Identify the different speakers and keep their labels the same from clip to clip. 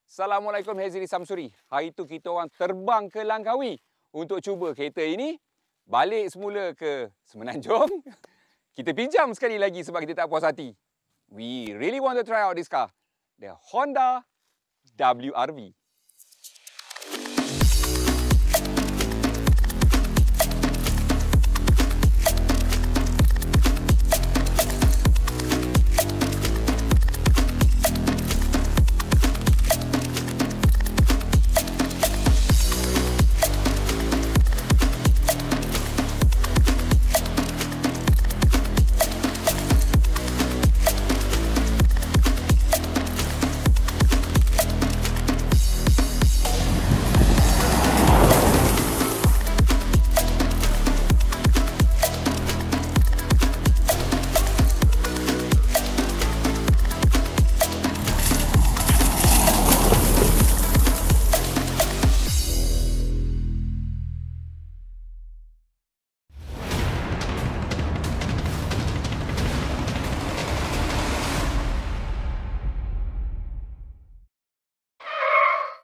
Speaker 1: Assalamualaikum, Haziri Samsuri. Hari itu kita orang terbang ke Langkawi untuk cuba kereta ini balik semula ke Semenanjung. Kita pinjam sekali lagi sebab kita tak puas hati. We really want to try out this car, the Honda WRV.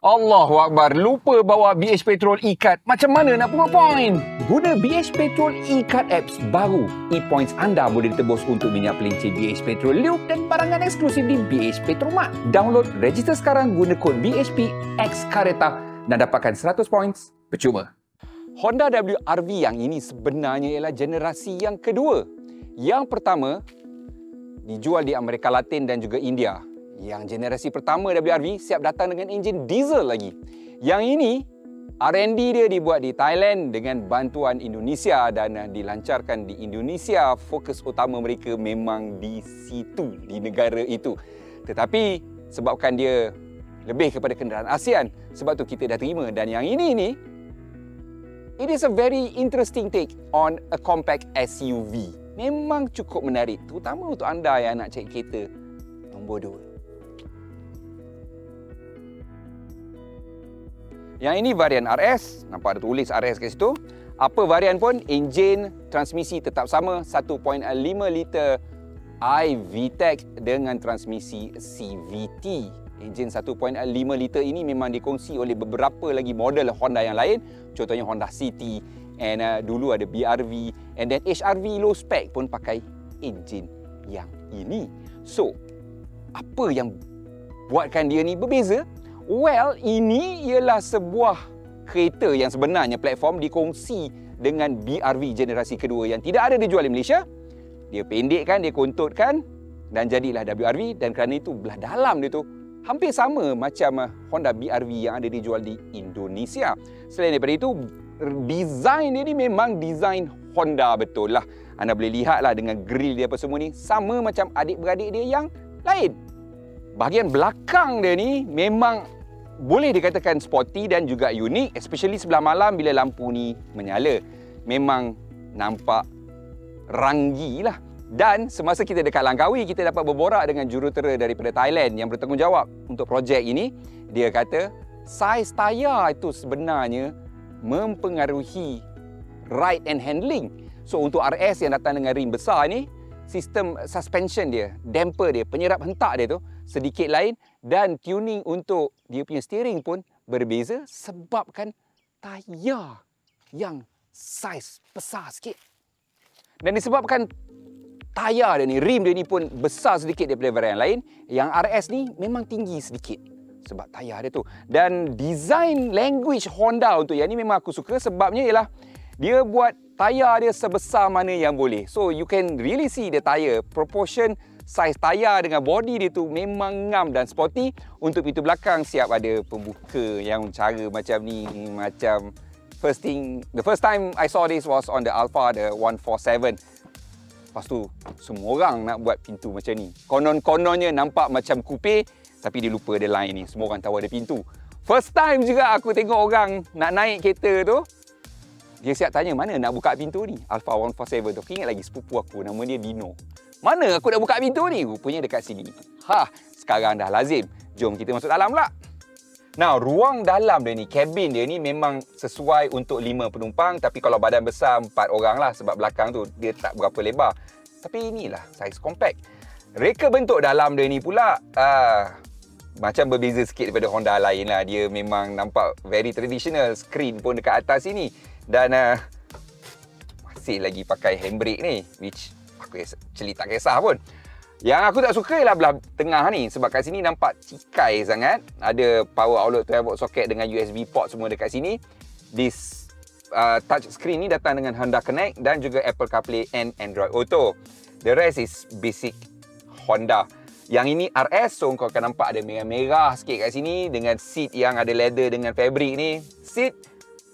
Speaker 1: Allahu Akbar, lupa bawa BH Petrol e-card. Macam mana nak pungut point? Guna BH Petrol e-card apps baru. E-points anda boleh ditebus untuk minyak pelincir BH Petrol Loop dan barangan eksklusif di BH Petromat. Download, register sekarang guna kod BHP X Kareta dan dapatkan 100 points percuma. Honda WRV yang ini sebenarnya ialah generasi yang kedua. Yang pertama dijual di Amerika Latin dan juga India. Yang generasi pertama WRV siap datang dengan enjin diesel lagi. Yang ini R&D dia dibuat di Thailand dengan bantuan Indonesia dan dilancarkan di Indonesia. Fokus utama mereka memang di situ, di negara itu. Tetapi sebabkan dia lebih kepada kenderaan ASEAN, sebab tu kita dah terima. Dan yang ini it is a very interesting take on a compact SUV. Memang cukup menarik, terutama untuk anda yang nak cari kereta nombor 2. Yang ini varian RS, nampak ada tulis RS kat situ. Apa varian pun, enjin transmisi tetap sama, 1.5 liter iVTEC dengan transmisi CVT. Enjin 1.5 liter ini memang dikongsi oleh beberapa lagi model Honda yang lain. Contohnya Honda City, and dulu ada BRV, and then HRV low spec pun pakai enjin yang ini. So, apa yang buatkan dia ni berbeza? Well, ini ialah sebuah kereta yang sebenarnya platform dikongsi dengan BRV generasi kedua yang tidak ada dijual di Malaysia. Dia pendekkan, dia kontutkan dan jadilah WRV, dan kerana itu belah dalam dia tu hampir sama macam Honda BRV yang ada dijual di Indonesia. Selain daripada itu, design dia ni memang design Honda betul lah. Anda boleh lihatlah dengan grill dia apa semua ni sama macam adik-beradik dia yang lain. Bahagian belakang dia ni memang boleh dikatakan sporty dan juga unik, especially sebelah malam bila lampu ni menyala. Memang nampak ranggi lah. Dan semasa kita dekat Langkawi, kita dapat berborak dengan jurutera daripada Thailand yang bertanggungjawab untuk projek ini. Dia kata, saiz tayar itu sebenarnya mempengaruhi ride and handling. So untuk RS yang datang dengan rim besar ni, sistem suspension dia, damper dia, penyerap hentak dia tu sedikit lain, dan tuning untuk dia punya steering pun berbeza sebabkan tayar yang saiz besar sikit. Dan disebabkan tayar dia ni, rim dia ni pun besar sedikit daripada varian lain, yang RS ni memang tinggi sedikit sebab tayar dia tu. Dan design language Honda untuk yang ni memang aku suka, sebabnya ialah dia buat tayar dia sebesar mana yang boleh. So you can really see the tayar, proportion saiz tayar dengan body dia tu memang ngam dan sporty. Untuk pintu belakang siap ada pembuka yang cara macam ni, macam the first time I saw this was on the Alfa, the 147. Lepas tu semua orang nak buat pintu macam ni. Konon-kononnya nampak macam coupe, tapi dia lupa ada line ni. Semua orang tahu ada pintu. First time juga aku tengok orang nak naik kereta tu, dia siap tanya, mana nak buka pintu ni? Alfa 147 tu. Aku ingat lagi sepupu aku, nama dia Dino. Mana aku nak buka pintu ni? Rupanya dekat sini. Sekarang dah lazim. Jom kita masuk dalam pula. Nah, ruang dalam dia ni, kabin dia ni memang sesuai untuk 5 penumpang. Tapi kalau badan besar, 4 orang lah. Sebab belakang tu dia tak berapa lebar. Tapi inilah saiz compact. Reka bentuk dalam dia ni pula macam berbeza sikit daripada Honda lain lah. Dia memang nampak very traditional. Screen pun dekat atas sini. Dan masih lagi pakai handbrake ni, which aku actually tak kisah pun. Yang aku tak suka ialah belah tengah ni. Sebab kat sini nampak cikai sangat. Ada power outlet 12 volt socket dengan USB port semua dekat sini. This touch screen ni datang dengan Honda Connect dan juga Apple CarPlay and Android Auto. The rest is basic Honda. Yang ini RS, so kau akan nampak ada merah-merah sikit kat sini dengan seat yang ada leather dengan fabric ni. Seat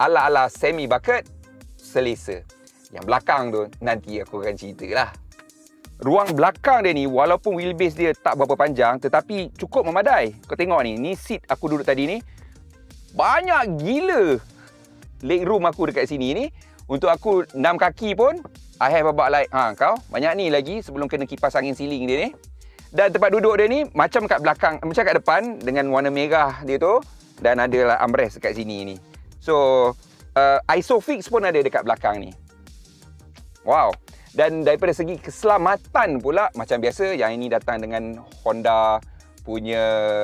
Speaker 1: ala-ala semi bucket, selesa. Yang belakang tu nanti aku akan cerita lah. Ruang belakang dia ni, walaupun wheelbase dia tak berapa panjang, tetapi cukup memadai. Kau tengok ni, ni seat aku duduk tadi ni, banyak gila legroom aku dekat sini ni. Untuk aku 6 kaki pun, I have about like, kau banyak ni lagi sebelum kena kipas angin ceiling dia ni. Dan tempat duduk dia ni macam kat belakang, macam kat depan dengan warna merah dia tu. Dan ada armrest dekat sini ni. So, Isofix pun ada dekat belakang ni. Wow. Dan daripada segi keselamatan pula, macam biasa, yang ini datang dengan Honda punya,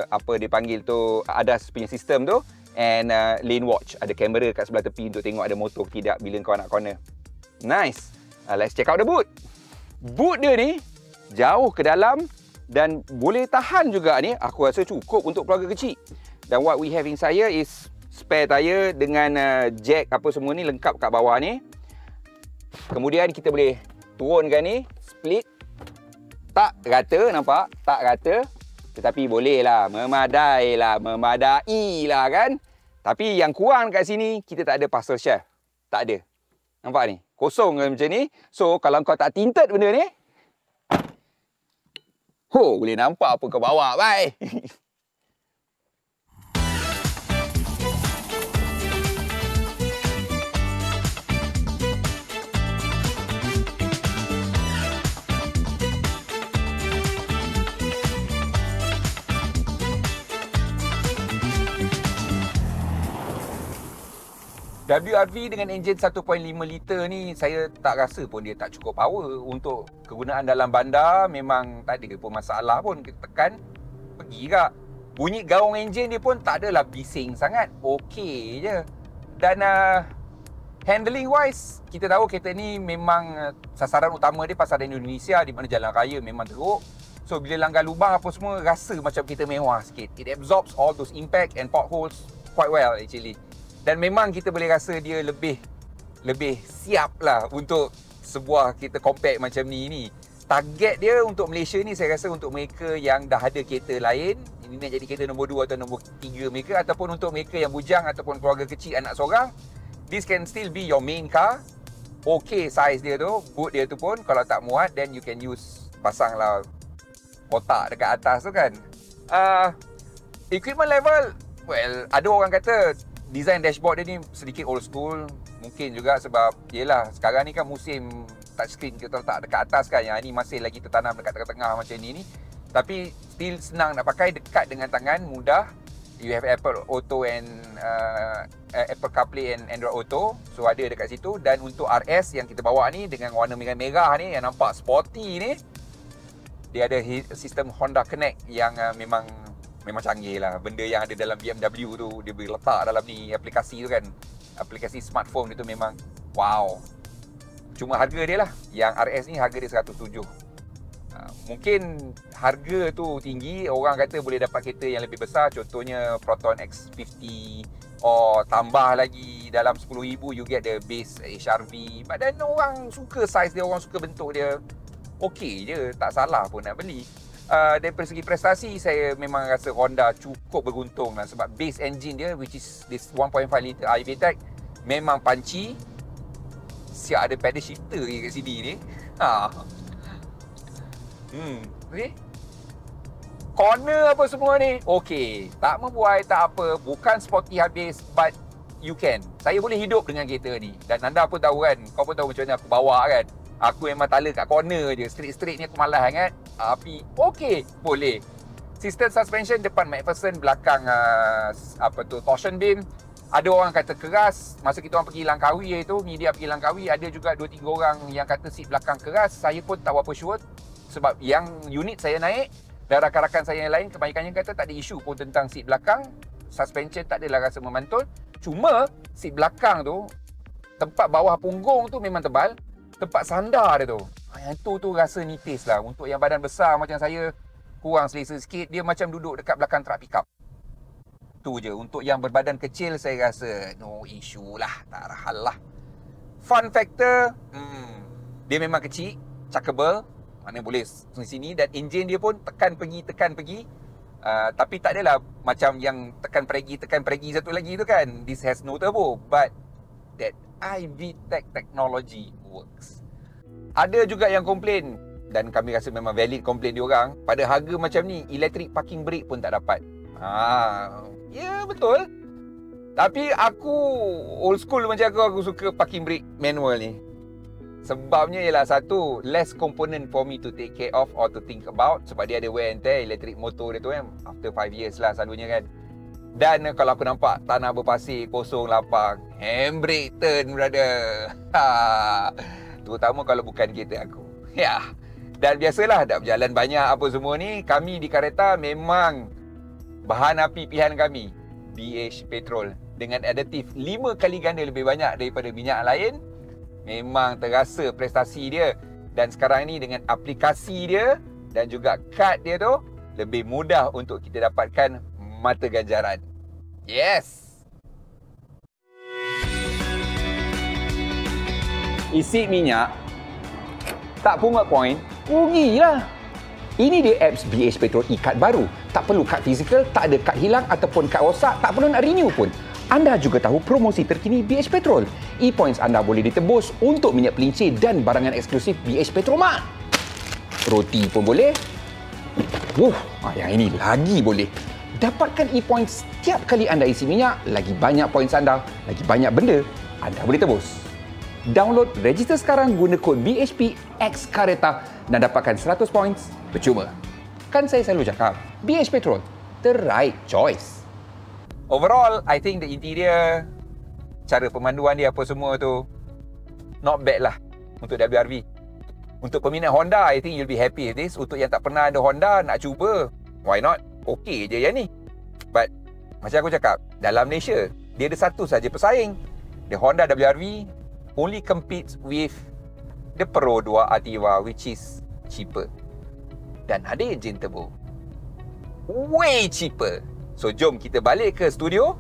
Speaker 1: apa dia panggil tu, ADAS punya sistem tu. And lane watch, ada kamera kat sebelah tepi untuk tengok ada motor tidak bila kau nak corner. Nice. Let's check out the boot. Boot dia ni jauh ke dalam dan boleh tahan juga ni. Aku rasa cukup untuk keluarga kecil. Dan what we have inside here is spare tire dengan jack apa semua ni lengkap kat bawah ni. Kemudian kita boleh turunkan ni, split. Tak rata, nampak? Tak rata. Tetapi boleh lah, memadai lah kan. Tapi yang kurang kat sini, kita tak ada parcel shelf. Tak ada. Nampak ni? Kosong kan macam ni. So, kalau kau tak tinted benda ni, boleh nampak apa kau bawa, bye. WRV dengan enjin 1.5 liter ni, saya tak rasa pun dia tak cukup power untuk kegunaan dalam bandar. Memang tak ada pun masalah pun. Kita tekan, pergi kak. Bunyi gaung enjin dia pun tak adalah bising sangat. Okey je. Dan handling wise, kita tahu kereta ni memang sasaran utama dia pasaran Indonesia, di mana jalan raya memang teruk. So bila langgar lubang apa semua, rasa macam kereta mewah sikit. It absorbs all those impact and potholes quite well actually. Dan memang kita boleh rasa dia lebih siap lah untuk sebuah kereta compact macam ni. Target dia untuk Malaysia ni, saya rasa untuk mereka yang dah ada kereta lain, ini nak jadi kereta nombor 2 atau nombor 3 mereka, ataupun untuk mereka yang bujang ataupun keluarga kecil anak seorang, this can still be your main car. Okay size dia tu, boot dia tu pun kalau tak muat, then you can use, pasanglah kotak dekat atas tu kan. Equipment level, well, ada orang kata design dashboard dia ni sedikit old school. Mungkin juga sebab yelah sekarang ni kan musim touchscreen kita letak dekat atas kan. Yang ni masih lagi tertanam dekat tengah-tengah macam ni. Tapi still senang nak pakai, dekat dengan tangan, mudah. You have Apple Auto and Apple CarPlay and Android Auto. So ada dekat situ. Dan untuk RS yang kita bawa ni dengan warna merah-merah ni, yang nampak sporty ni, dia ada sistem Honda Connect yang memang canggih lah. Benda yang ada dalam BMW tu, dia boleh letak dalam ni aplikasi tu kan. Aplikasi smartphone dia tu memang wow. Cuma harga dia lah, yang RS ni harga dia 107. Mungkin harga tu tinggi, orang kata boleh dapat kereta yang lebih besar, contohnya Proton X50, or tambah lagi dalam 10,000 you get the base HRV. But then orang suka size dia, orang suka bentuk dia, okey je, tak salah pun nak beli. Daripada segi prestasi, saya memang rasa Honda cukup beruntung lah, sebab base engine dia, which is this 1.5 litre iVTEC, memang punchy. Siap ada pedal shifter kat sini ni. Okay. Corner apa semua ni, okey, tak membuai, tak apa, bukan sporty habis, but you can. Saya boleh hidup dengan kereta ni. Dan anda pun tahu kan, kau pun tahu macam mana aku bawa kan. Aku memang tala kat corner je. Straight-straight ni aku malas sangat. Tapi okey, boleh. Sistem suspension depan McPherson, belakang torsion beam. Ada orang kata keras. Masa kita orang pergi Langkawi itu, media pergi Langkawi, ada juga 2-3 orang yang kata seat belakang keras. Saya pun tak berapa sure. Sebab yang unit saya naik, Dan rakan-rakan saya yang lain kebanyakannya kata tak ada isu pun tentang seat belakang. Suspension tak adalah rasa memantul. Cuma seat belakang tu, tempat bawah punggung tu memang tebal. Tempat sandar dia tu, yang tu rasa nipis lah. Untuk yang badan besar macam saya, kurang selesa sikit. Dia macam duduk dekat belakang truck pickup. Tu je. Untuk yang berbadan kecil, saya rasa no issue lah. Tak ada hal lah. Fun factor, dia memang kecil, chuckable. Mana boleh sini. Dan enjin dia pun tekan pergi. Tapi tak adalah macam yang tekan pergi satu lagi tu kan. This has no turbo. But that iVTEC technology works. Ada juga yang komplain, dan kami rasa memang valid komplain diorang, pada harga macam ni, electric parking brake pun tak dapat. Ya betul. Tapi aku old school macam aku suka parking brake manual ni. Sebabnya ialah satu, less component for me to take care of or to think about. Sebab dia ada wear and tear, elektrik motor dia tu kan, after 5 years lah selalunya kan. Dan kalau aku nampak tanah berpasir, kosong, lapang, handbrake turn, brother. Terutama kalau bukan kereta aku. Ya. Dan biasalah, dah berjalan banyak apa semua ni, kami di Caretta memang bahan api pilihan kami, BH Petrol. Dengan aditif 5 kali ganda lebih banyak daripada minyak lain. Memang terasa prestasi dia. Dan sekarang ni dengan aplikasi dia dan juga kad dia tu, lebih mudah untuk kita dapatkan mata ganjaran. Yes! Isi minyak, tak pungut point, rugilah. Ini dia apps BH Petrol e-card baru. Tak perlu kad fizikal, tak ada kad hilang ataupun kad rosak, tak perlu nak renew pun. Anda juga tahu promosi terkini BH Petrol. E-points anda boleh ditebus untuk minyak pelincir dan barangan eksklusif BH Petromat. Roti pun boleh. Yang ini lagi boleh. Dapatkan e-points setiap kali anda isi minyak. Lagi banyak points anda, lagi banyak benda anda boleh tebus. Download, register sekarang guna kod BHP X Caretta dan dapatkan 100 points percuma. Kan saya selalu cakap, BH Petrol, the right choice. Overall, I think the interior, cara pemanduan dia apa semua tu, not bad lah untuk WRV. Untuk peminat Honda, I think you'll be happy with this. Untuk yang tak pernah ada Honda, nak cuba, why not? Okey je yang ni. But, macam aku cakap, dalam Malaysia, dia ada satu saja pesaing. The Honda WRV only competes with the Pro 2 Ativa, which is cheaper. Dan ada enjin turbo. Way cheaper. So, jom kita balik ke studio.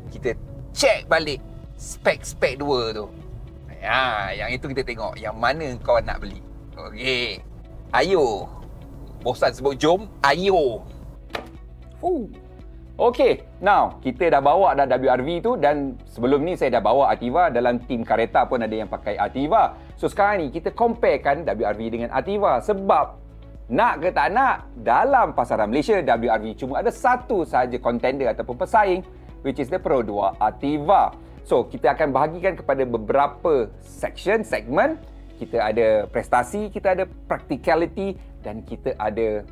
Speaker 1: Kita check balik spek-spek dua tu. Yang itu kita tengok. Yang mana kau nak beli. Okey. Ayo. Bosan sebut jom. Ayo. Okey. Now, kita dah bawa dah WRV tu. Dan sebelum ni saya dah bawa Ativa. Dalam tim Caretta pun ada yang pakai Ativa. So, sekarang ni kita comparekan WRV dengan Ativa. Sebab nak ke tak nak, dalam pasaran Malaysia, WRV cuma ada satu sahaja contender ataupun pesaing, which is the Pro 2 Ativa. So, kita akan bahagikan kepada beberapa segmen. Kita ada prestasi, kita ada practicality dan kita ada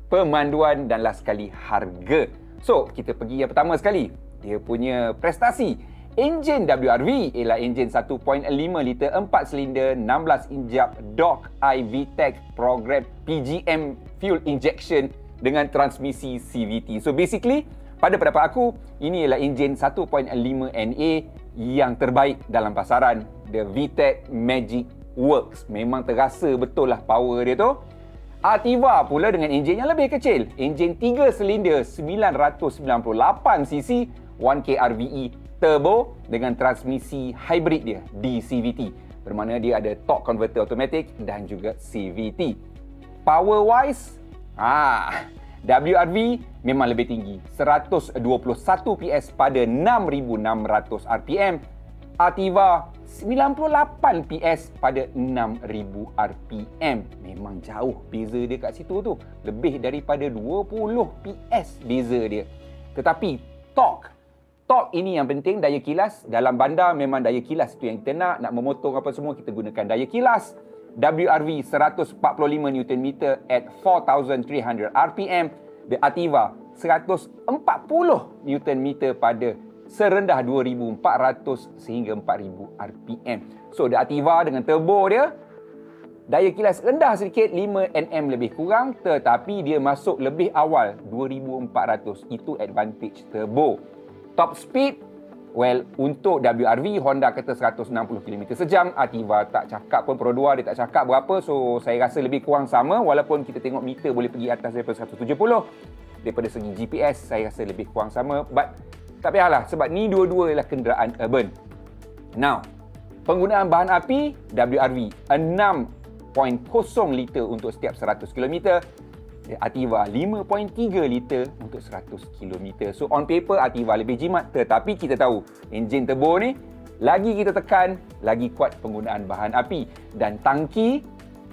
Speaker 1: pemanduan dan last sekali harga. So, kita pergi yang pertama sekali. Dia punya prestasi. Enjin WRV ialah enjin 1.5 liter 4 silinder 16 injap DOC iVTEC program PGM fuel injection dengan transmisi CVT. So basically, pada pendapat aku, ini ialah enjin 1.5 NA yang terbaik dalam pasaran. The VTEC Magic Works. Memang terasa betul lah power dia tu. Ativa pula dengan enjin yang lebih kecil. Enjin 3 silinder 998cc 1K RVE turbo dengan transmisi hybrid dia DCVT, bermakna dia ada torque converter automatic dan juga CVT. Power wise, WRV memang lebih tinggi, 121 PS pada 6600 RPM. Ativa 98 PS pada 6000 RPM. Memang jauh beza dia kat situ tu, lebih daripada 20 PS beza dia. Tetapi torque ini yang penting, daya kilas. Dalam bandar memang daya kilas itu yang kita nak memotong apa semua, kita gunakan daya kilas. WRV 145 Nm at 4300 RPM. The Ativa 140 Nm pada serendah 2400 sehingga 4000 RPM. So the Ativa dengan turbo dia Daya kilas rendah sedikit, 5 Nm lebih kurang, tetapi dia masuk lebih awal, 2400. Itu advantage turbo. Top speed, well, untuk WRV, Honda kata 160 km sejam. Ativa tak cakap pun, Pro 2 dia tak cakap berapa. So, saya rasa lebih kurang sama. Walaupun kita tengok meter boleh pergi atas daripada 170. Daripada segi GPS, saya rasa lebih kurang sama. But, tak payahlah. Sebab ni dua-dua ialah kenderaan urban. Now, penggunaan bahan api, WRV 6.0 liter untuk setiap 100 km. Ativa 5.3 liter untuk 100 km. So on paper Ativa lebih jimat, tetapi kita tahu enjin turbo ni lagi kita tekan, lagi kuat penggunaan bahan api. Dan tangki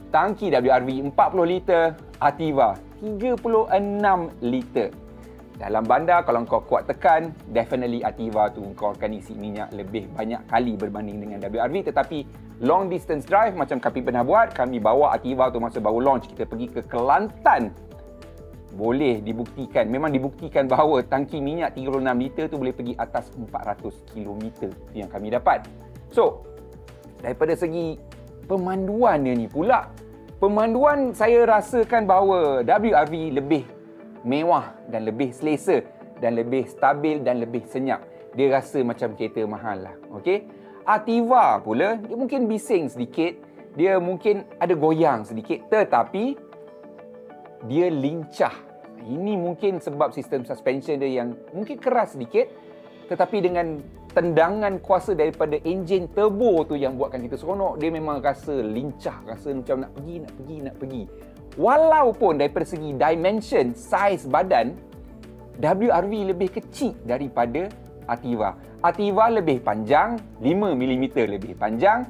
Speaker 1: WRV 40 liter, Ativa 36 liter. Dalam bandar kalau kau kuat tekan, definitely Ativa tu kau akan isi minyak lebih banyak kali berbanding dengan WRV. Tetapi long distance drive macam kami pernah buat, kami bawa Ativa tu masa baru launch, kita pergi ke Kelantan. Boleh dibuktikan, memang dibuktikan bahawa tangki minyak 36 liter tu boleh pergi atas 400 km yang kami dapat. So, daripada segi pemanduannya ni pula, pemanduan saya rasakan bahawa WRV lebih mewah dan lebih selesa dan lebih stabil dan lebih senyap. Dia rasa macam kereta mahal lah. Okey. Ativa pula, dia mungkin bising sedikit, dia mungkin ada goyang sedikit, tetapi dia lincah. Ini mungkin sebab sistem suspension dia yang mungkin keras sedikit, tetapi dengan tendangan kuasa daripada enjin turbo tu yang buatkan kita seronok, dia memang rasa lincah, rasa macam nak pergi. Walaupun daripada segi dimension, saiz badan, WRV lebih kecil daripada Ativa. Ativa lebih panjang, 5mm lebih panjang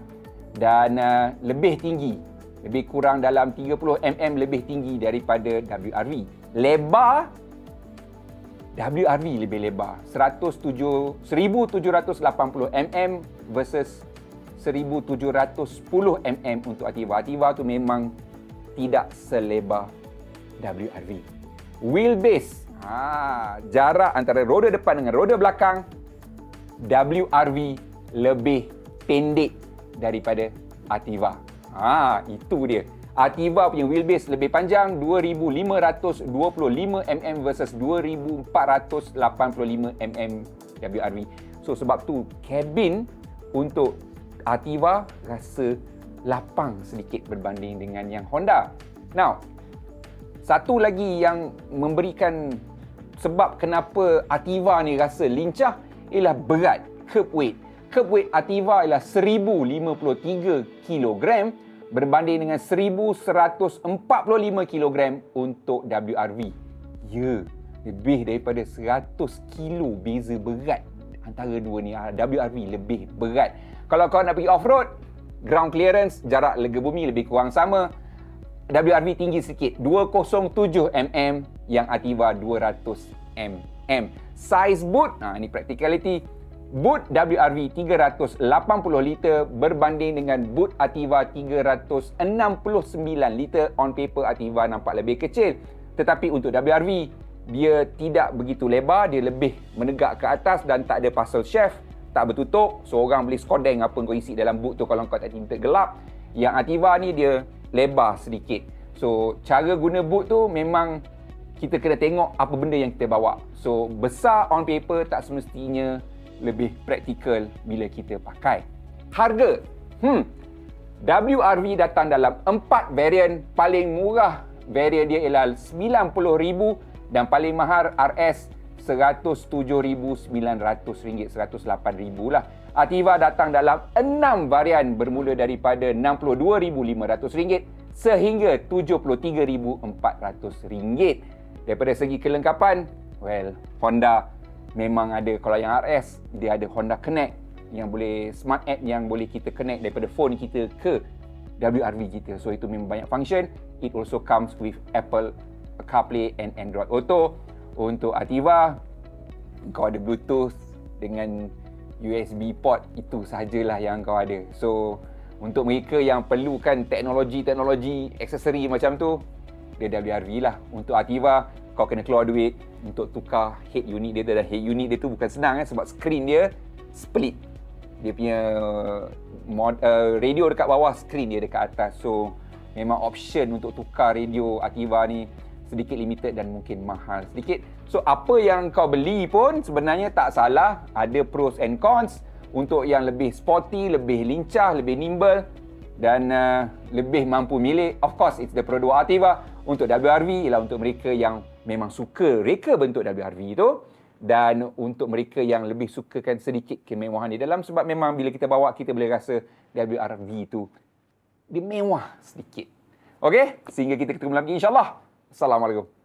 Speaker 1: dan lebih tinggi. Lebih kurang dalam 30mm lebih tinggi daripada WRV. Lebar, WRV lebih lebar. 1780mm versus 1710mm untuk Ativa. Ativa tu memang tidak selebar WRV. Wheelbase, jarak antara roda depan dengan roda belakang, WRV lebih pendek daripada Ativa. Itu dia. Ativa punya wheelbase lebih panjang, 2525mm versus 2485mm WRV. So sebab tu kabin untuk Ativa rasa lapang sedikit berbanding dengan yang Honda. Now, satu lagi yang memberikan sebab kenapa Ativa ni rasa lincah ialah berat, curb weight. Curb weight Ativa ialah 1053 kg berbanding dengan 1145 kg untuk WRV. Ya, lebih daripada 100 kg beza berat antara dua ni. WRV lebih berat. Kalau kau nak pergi off-road, ground clearance, jarak lega bumi lebih kurang sama. WRV tinggi sikit, 207mm, yang Ativa 200mm. Size boot, ni practicality. Boot WRV 380 liter berbanding dengan boot Ativa 369 liter. On paper Ativa nampak lebih kecil. Tetapi untuk WRV, dia tidak begitu lebar, dia lebih menegak ke atas dan tak ada parcel shaft. Tak bertutup, seorang boleh skodeng apa kau isi dalam boot tu kalau kau tak tinta gelap. Yang Ativa ni dia lebar sedikit. So, cara guna boot tu memang kita kena tengok apa benda yang kita bawa. So, besar on paper tak semestinya lebih praktikal bila kita pakai. Harga. WRV datang dalam 4 varian. Paling murah varian dia ialah RM90,000 dan paling mahal RS RM107,900, RM108,000 lah. Ativa datang dalam 6 varian bermula daripada RM62,500 sehingga RM73,400. Daripada segi kelengkapan, well, Honda memang ada. Kalau yang RS, dia ada Honda Connect yang boleh smart app yang boleh kita connect daripada phone kita ke WRV kita. So itu memang banyak function. It also comes with Apple CarPlay and Android Auto. Untuk Ativa, kau ada Bluetooth dengan USB port, itu sahajalah yang kau ada. So untuk mereka yang perlukan teknologi aksesori macam tu, dia WRV lah. Untuk Ativa, kau kena keluar duit untuk tukar head unit dia. Dan head unit dia tu bukan senang sebab skrin dia split. Dia punya radio dekat bawah, skrin dia dekat atas. So memang option untuk tukar radio Activa ni sedikit limited dan mungkin mahal sedikit. So apa yang kau beli pun sebenarnya tak salah, ada pros and cons. Untuk yang lebih sporty, lebih lincah, lebih nimble dan lebih mampu milik, of course it's the Pro 2 Activa. Untuk WRV ialah untuk mereka yang memang suka reka bentuk WRV itu, dan untuk mereka yang lebih sukakan sedikit kemewahan di dalam, sebab memang bila kita bawa kita boleh rasa WRV itu dia mewah sedikit. Okey, sehingga kita ketemu lagi insya-Allah. Assalamualaikum.